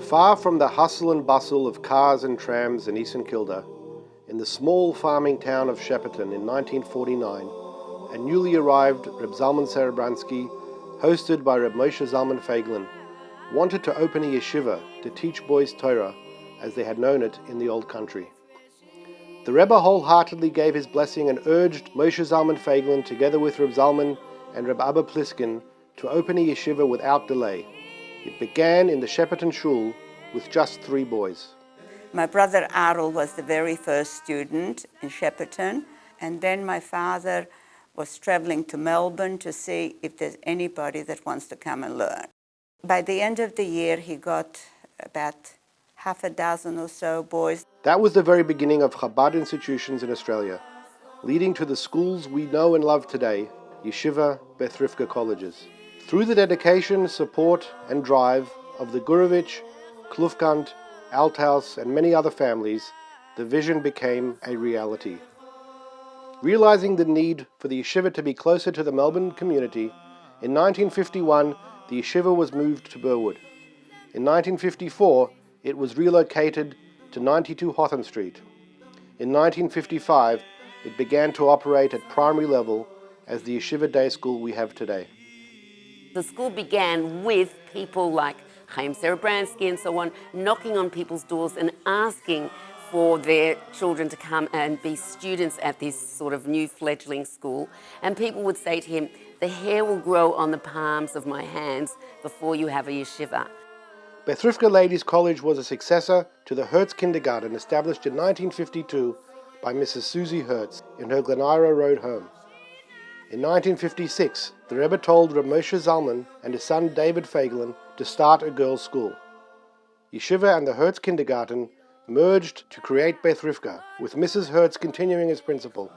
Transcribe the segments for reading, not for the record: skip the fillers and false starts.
Far from the hustle and bustle of cars and trams in Eastern Kilda, in the small farming town of Shepparton in 1949, a newly arrived Reb Zalman Serebransky, hosted by Reb Moshe Zalman Feiglin, wanted to open a yeshiva to teach boys Torah as they had known it in the old country. The Rebbe wholeheartedly gave his blessing and urged Moshe Zalman Feiglin, together with Reb Zalman and Reb Abba Pliskin, to open a yeshiva without delay. It began in the Shepparton Shul with just 3 boys. My brother Arul was the very first student in Shepparton, and then my father was traveling to Melbourne to see if there's anybody that wants to come and learn. By the end of the year, he got about half a dozen or so boys. That was the very beginning of Chabad institutions in Australia, leading to the schools we know and love today, Yeshivah, Beth Rivkah colleges. Through the dedication, support and drive of the Gurovich, Klufkant, Althaus and many other families, the vision became a reality. Realizing the need for the yeshiva to be closer to the Melbourne community, in 1951 the yeshiva was moved to Burwood. In 1954 it was relocated to 92 Hotham Street. In 1955 it began to operate at primary level as the yeshiva day school we have today. The school began with people like Chaim Serebransky and so on, knocking on people's doors and asking for their children to come and be students at this sort of new fledgling school. And people would say to him, the hair will grow on the palms of my hands before you have a yeshiva. Beth Rivkah Ladies College was a successor to the Hertz Kindergarten established in 1952 by Mrs. Susie Hertz in her Glen Ira Road home. In 1956, the Rebbe told Reb Moshe Zalman and his son David Feiglin to start a girls' school. Yeshiva and the Hertz Kindergarten merged to create Beth Rivkah, with Mrs. Hertz continuing as principal.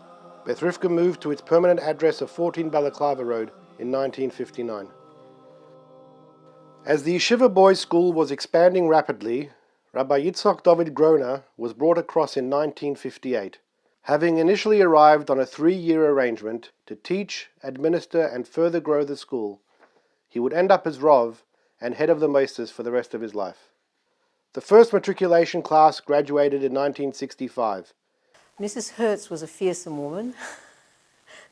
Beth Rivkah moved to its permanent address of 14 Balaclava Road in 1959. As the Yeshiva Boys' School was expanding rapidly, Rabbi Yitzhak David Groner was brought across in 1958. Having initially arrived on a 3-year arrangement to teach, administer and further grow the school, he would end up as Rov and head of the Moisters for the rest of his life. The first matriculation class graduated in 1965. Mrs. Hertz was a fearsome woman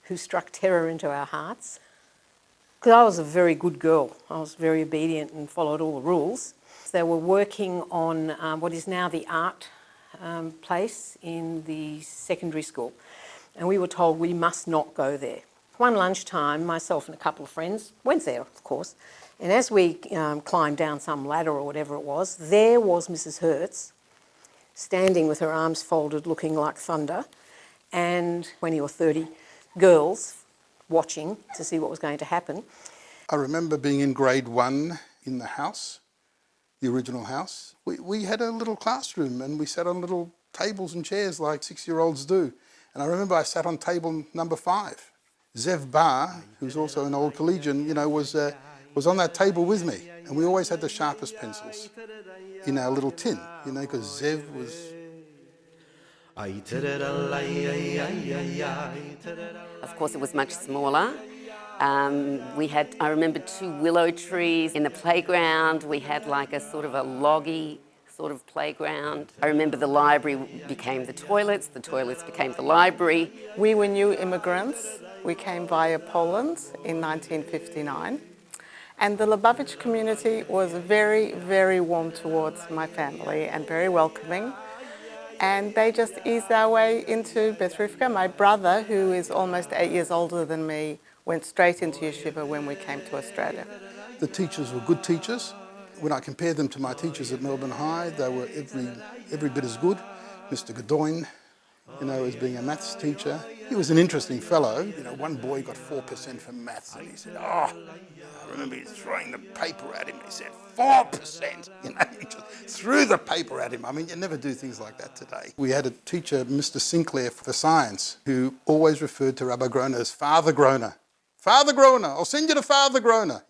who struck terror into our hearts. Because I was a very good girl. I was very obedient and followed all the rules. They were working on what is now the art place in the secondary school. And we were told we must not go there. One lunchtime, myself and a couple of friends went there, of course. And as we climbed down some ladder or whatever it was, there was Mrs. Hertz standing with her arms folded looking like thunder and 20 or 30 girls watching to see what was going to happen. I remember being in grade 1 in the house, the original house. We had a little classroom and we sat on little tables and chairs like 6-year-olds do. And I remember I sat on table number 5. Zev Bar, who's also an old collegian, was on that table with me. And we always had the sharpest pencils in our little tin, because Zev was... Of course, it was much smaller. I remember 2 willow trees in the playground. We had like a sort of a loggy sort of playground. I remember the library became the toilets became the library. We were new immigrants. We came via Poland in 1959. And the Lubavitch community was very, very warm towards my family and very welcoming. And they just eased our way into Beth Rivkah. My brother, who is almost 8 years older than me, went straight into yeshiva when we came to Australia. The teachers were good teachers. When I compared them to my teachers at Melbourne High, they were every bit as good. Mr. Godoyne, as being a maths teacher. He was an interesting fellow. One boy got 4% for maths and he said, I remember he was throwing the paper at him. He said, 4%! He just threw the paper at him. I mean, you never do things like that today. We had a teacher, Mr. Sinclair, for science, who always referred to Rabbi Groner as Father Groner. Father Groner, I'll send you to Father Groner,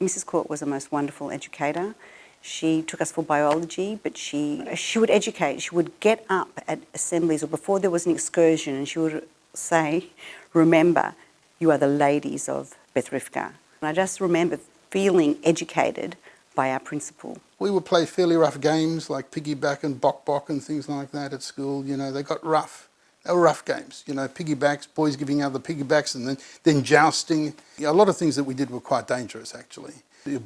Mrs. Court was a most wonderful educator. She took us for biology, but she would educate. She would get up at assemblies or before there was an excursion and she would say, remember, you are the ladies of Beth Rivkah. And I just remember feeling educated by our principal. We would play fairly rough games like piggyback and bok and things like that at school. You know, they got rough. They were rough games. You know, piggybacks, boys giving other piggybacks, and then jousting. A lot of things that we did were quite dangerous, actually.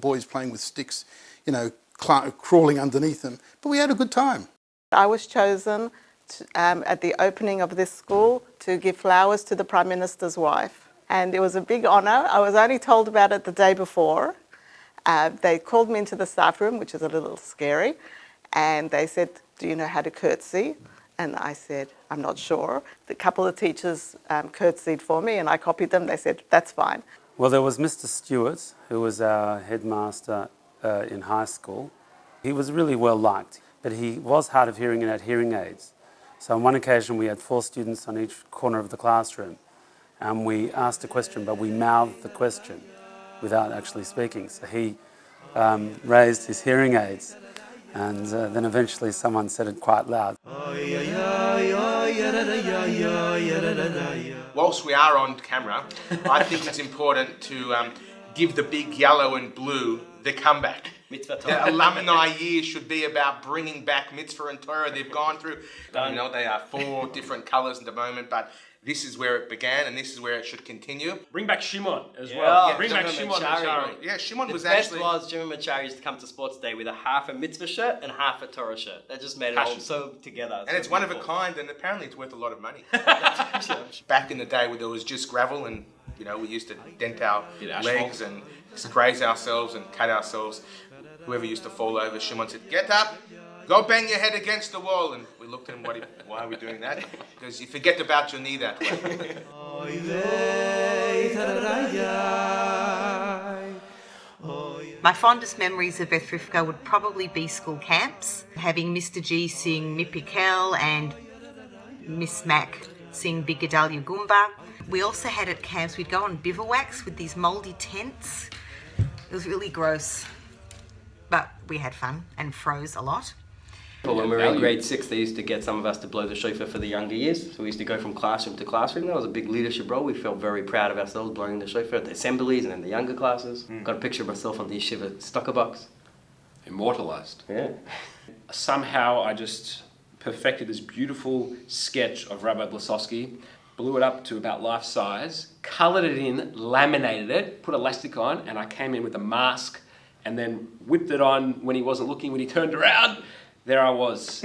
Boys playing with sticks, you know, crawling underneath them. But we had a good time. I was chosen at the opening of this school to give flowers to the Prime Minister's wife. And it was a big honour. I was only told about it the day before. They called me into the staff room, which is a little scary, and they said, "Do you know how to curtsy?" And I said, "I'm not sure." A couple of teachers curtsied for me and I copied them. They said, "That's fine." Well, there was Mr. Stewart, who was our headmaster in high school. He was really well liked, but he was hard of hearing and had hearing aids. So on one occasion we had 4 students on each corner of the classroom, and we asked a question, but we mouthed the question without actually speaking. So he raised his hearing aids, and then eventually someone said it quite loud. Whilst we are on camera, I think it's important to give the big yellow and blue the comeback. The alumni year should be about bringing back mitzvah and Torah. They've gone through, you know, they are 4 different colours at the moment, but this is where it began and this is where it should continue. Bring back Shimon as well. Yeah, Bring back Shimon Machari. Yeah, Shimon was actually... actually... The best was Shimon Machari used to come to sports day with a half a mitzvah shirt and half a Torah shirt. That just made it all so together. And it's one of a kind, and apparently it's worth a lot of money. Back in the day where there was just gravel and, you know, we used to dent our legs and graze ourselves and cut ourselves. Whoever used to fall over, Shimon said, "Get up, go bang your head against the wall." And we looked at him, why are we doing that? Because you forget about your knee that way. My fondest memories of Beth Rivkah would probably be school camps, having Mr. G sing Mipikel and Miss Mac sing Big Gedalia Goomba. We also had at camps, we'd go on bivouacs with these mouldy tents. It was really gross, but we had fun and froze a lot. Well, when we were in grade 6, they used to get some of us to blow the shofar for the younger years. So we used to go from classroom to classroom. That was a big leadership role. We felt very proud of ourselves blowing the shofar at the assemblies and in the younger classes. Got a picture of myself on the Yeshivah stocker box. Immortalised. Yeah. Somehow I just perfected this beautiful sketch of Rabbi Blasowski, blew it up to about life size, coloured it in, laminated it, put elastic on, and I came in with a mask and then whipped it on when he wasn't looking. When he turned around, there I was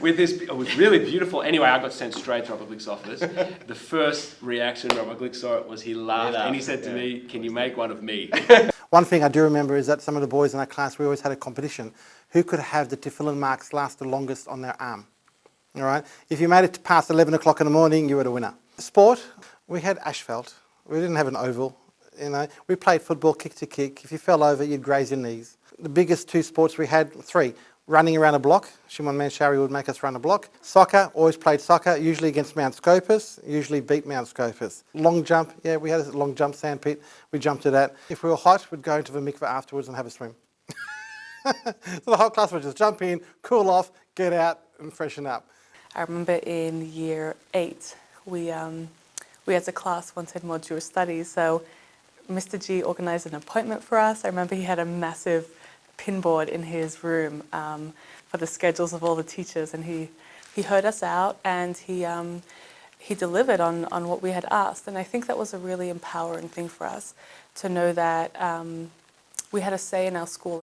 with this. It was really beautiful. Anyway, I got sent straight to Rabbi Glick's office. The first reaction Rabbi Glick saw it was he laughed and he said to me, "Can you make one of me?" One thing I do remember is that some of the boys in our class, we always had a competition. Who could have the tefillin marks last the longest on their arm? All right. If you made it past 11 o'clock in the morning, you were the winner. Sport, we had asphalt. We didn't have an oval. You know, we played football, kick to kick. If you fell over, you'd graze your knees. The biggest 2 sports we had, 3. Running around a block. Shimon Manshari would make us run a block. Soccer, always played soccer, usually against Mount Scopus, usually beat Mount Scopus. Long jump, yeah, we had a long jump sandpit. We jumped to that. If we were hot, we'd go into the mikveh afterwards and have a swim. So the whole class would just jump in, cool off, get out and freshen up. I remember in year 8, we as a class wanted more Jewish studies, so Mr. G organised an appointment for us. I remember he had a massive pinboard in his room for the schedules of all the teachers, and he heard us out and he delivered on what we had asked. And I think that was a really empowering thing for us to know that we had a say in our school.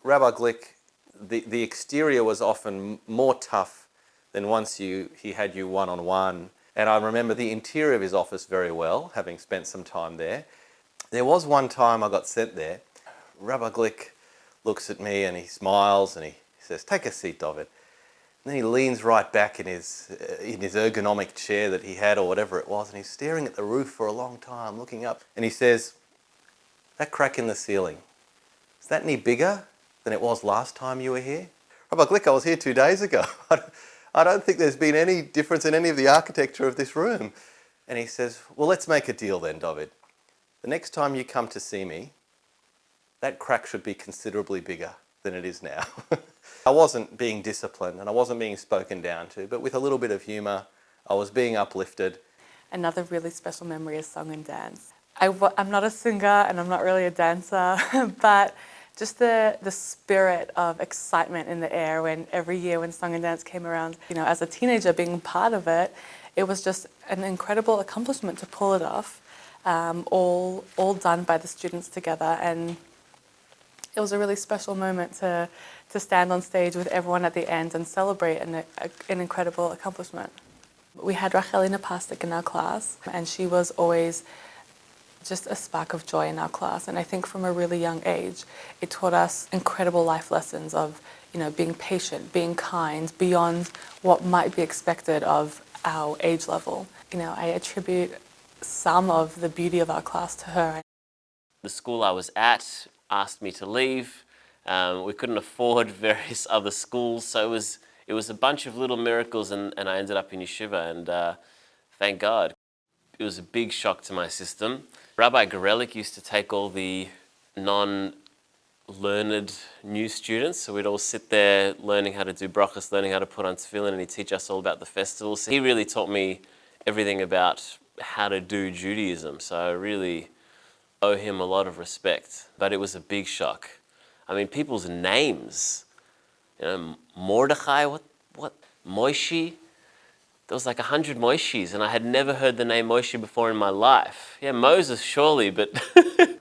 Rabbi Glick, the exterior was often more tough than once he had you one-on-one. And I remember the interior of his office very well, having spent some time there. There was one time I got sent there. Rabbi Glick looks at me and he smiles and he says, "Take a seat, David." And then he leans right back in his ergonomic chair that he had or whatever it was, and he's staring at the roof for a long time, looking up. And he says, "That crack in the ceiling, is that any bigger than it was last time you were here?" Rabbi Glick, I was here 2 days ago. I don't think there's been any difference in any of the architecture of this room. And he says, "Well, let's make a deal then, David. The next time you come to see me, that crack should be considerably bigger than it is now." I wasn't being disciplined and I wasn't being spoken down to, but with a little bit of humour, I was being uplifted. Another really special memory is song and dance. I'm not a singer and I'm not really a dancer, but just the spirit of excitement in the air when every year when song and dance came around, you know, as a teenager being part of it, it was just an incredible accomplishment to pull it off, all done by the students together, and it was a really special moment to stand on stage with everyone at the end and celebrate an incredible accomplishment. We had Rachelina Pastik in our class, and she was always just a spark of joy in our class. And I think from a really young age, it taught us incredible life lessons of, you know, being patient, being kind, beyond what might be expected of our age level. You know, I attribute some of the beauty of our class to her. The school I was at asked me to leave. We couldn't afford various other schools, so it was a bunch of little miracles, and I ended up in Yeshivah, and thank God. It was a big shock to my system. Rabbi Gorelik used to take all the non-learned new students, so we'd all sit there learning how to do brachas, learning how to put on tefillin, and he'd teach us all about the festivals. So he really taught me everything about how to do Judaism, so I really owe him a lot of respect. But it was a big shock. I mean, people's names, you know, Mordechai, what, Moishi? There was like 100 Moishis, and I had never heard the name Moishi before in my life. Yeah, Moses, surely, but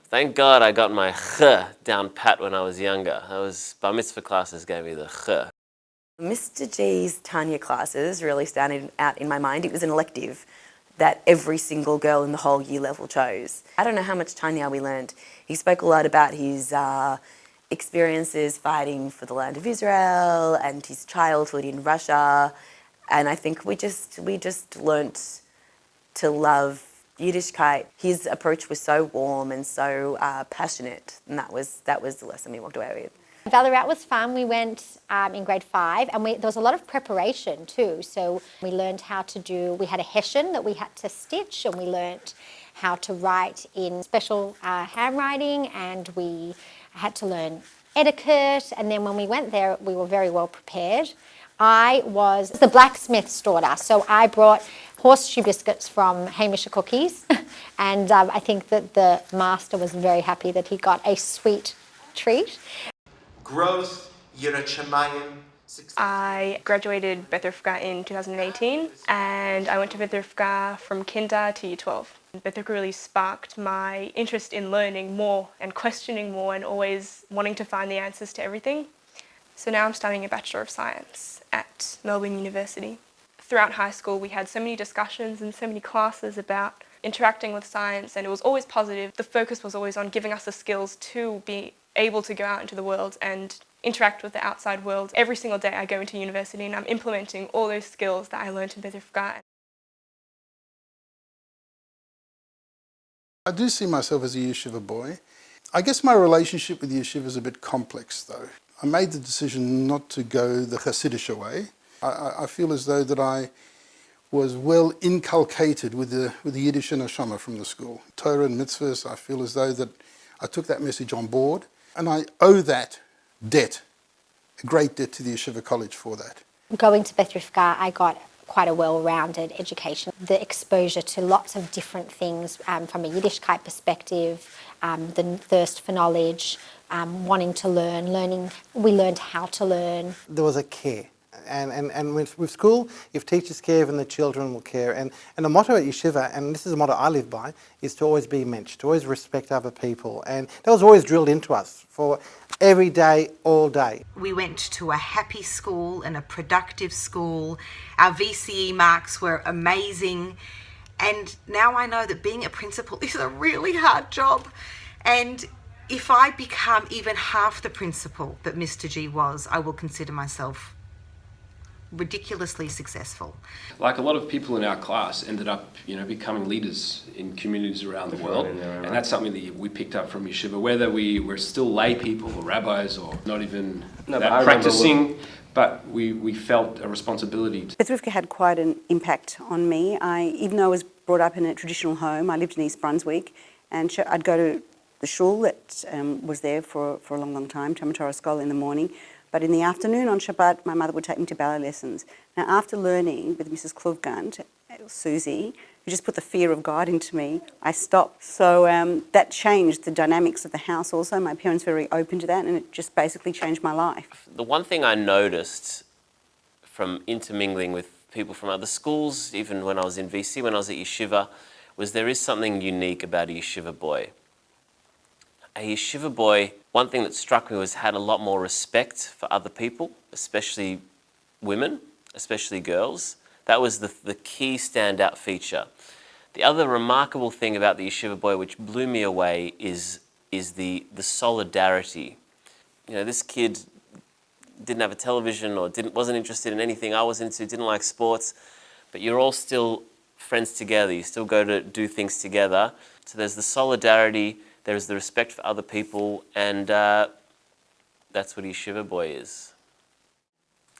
thank God I got my ch down pat when I was younger. That was, bar mitzvah classes gave me the ch. Mr. G's Tanya classes really standing out in my mind. It was an elective that every single girl in the whole year level chose. I don't know how much Tanya we learned. He spoke a lot about his experiences fighting for the land of Israel and his childhood in Russia. And I think we just learnt to love Yiddishkeit. His approach was so warm and so passionate, and that was the lesson we walked away with. Ballarat was fun. We went in grade 5, and there was a lot of preparation too. So we learned how to do, we had a hessian that we had to stitch, and we learnt how to write in special handwriting, and we had to learn etiquette. And then when we went there, we were very well prepared. I was the blacksmith's daughter, so I brought horseshoe biscuits from Hamish Cookies, and I think that the master was very happy that he got a sweet treat. Growth, Yirat Shamayim. I graduated Beth Rivkah in 2018, and I went to Beth Rivkah from kinder to year 12. Beth Rivkah really sparked my interest in learning more and questioning more and always wanting to find the answers to everything. So now I'm studying a Bachelor of Science at Melbourne University. Throughout high school we had so many discussions and so many classes about interacting with science, and it was always positive. The focus was always on giving us the skills to be able to go out into the world and interact with the outside world. Every single day I go into university and I'm implementing all those skills that I learned in Beth Rivkah. I do see myself as a yeshiva boy. I guess my relationship with yeshiva is a bit complex though. I made the decision not to go the Hasidic way. I feel as though that I was well inculcated with the Yiddish and Neshama from the school. Torah and mitzvahs, I feel as though that I took that message on board, and I owe that debt, a great debt to the Yeshiva College for that. Going to Beth Rivkah, I got quite a well-rounded education. The exposure to lots of different things from a Yiddishkeit perspective, the thirst for knowledge, wanting to learn, we learned how to learn. There was a care. And with school, if teachers care, then the children will care. And the motto at Yeshiva, and this is a motto I live by, is to always be mensch, to always respect other people. And that was always drilled into us for every day, all day. We went to a happy school and a productive school. Our VCE marks were amazing. And now I know that being a principal is a really hard job. And if I become even half the principal that Mr. G was, I will consider myself ridiculously successful. Like a lot of people in our class ended up, becoming leaders in communities around the world, and that's something that we picked up from Yeshiva, whether we were still lay people or rabbis or not even practicing, but we felt a responsibility. Beth Rivkah had quite an impact on me. Even though I was brought up in a traditional home, I lived in East Brunswick, and I'd go to the shul that was there for a long, long time, Talmud Torah School in the morning. But in the afternoon on Shabbat, my mother would take me to ballet lessons. Now, after learning with Mrs. Kluvgant, Susie, you just put the fear of God into me, I stopped. So that changed the dynamics of the house also. My parents were very open to that, and it just basically changed my life. The one thing I noticed from intermingling with people from other schools, even when I was in VC, when I was at Yeshivah, was there is something unique about a Yeshiva boy. A Yeshiva boy, one thing that struck me was had a lot more respect for other people, especially women, especially girls. That was the key standout feature. The other remarkable thing about the Yeshiva boy, which blew me away, is the solidarity. You know, this kid didn't have a television or wasn't interested in anything I was into, didn't like sports, but you're all still friends together. You still go to do things together. So there's the solidarity, there's the respect for other people, and that's what a Yeshiva boy is.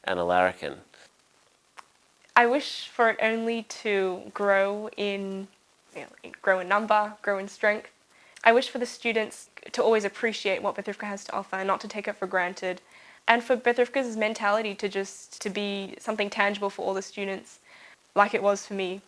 And a larrikin. I wish for it only to grow in number, grow in strength. I wish for the students to always appreciate what Beth Rivkah has to offer, not to take it for granted. And for Beth Rivkah's mentality to be something tangible for all the students, like it was for me.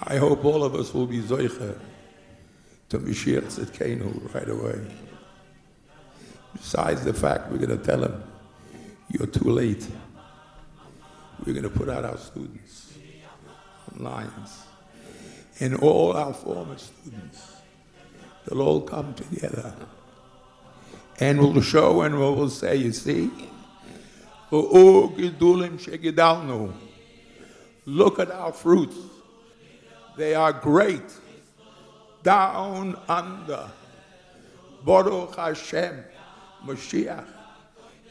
I hope all of us will be zoiche to Mashiach Tzidkenu right away. Besides the fact we're going to tell him, you're too late. We're going to put out our students on lines. And all our former students, they'll all come together. And we'll show and we'll say, you see, look at our fruits. They are great. Down under. Baruch Hashem. Mashiach.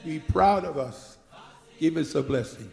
Be proud of us. Give us a blessing.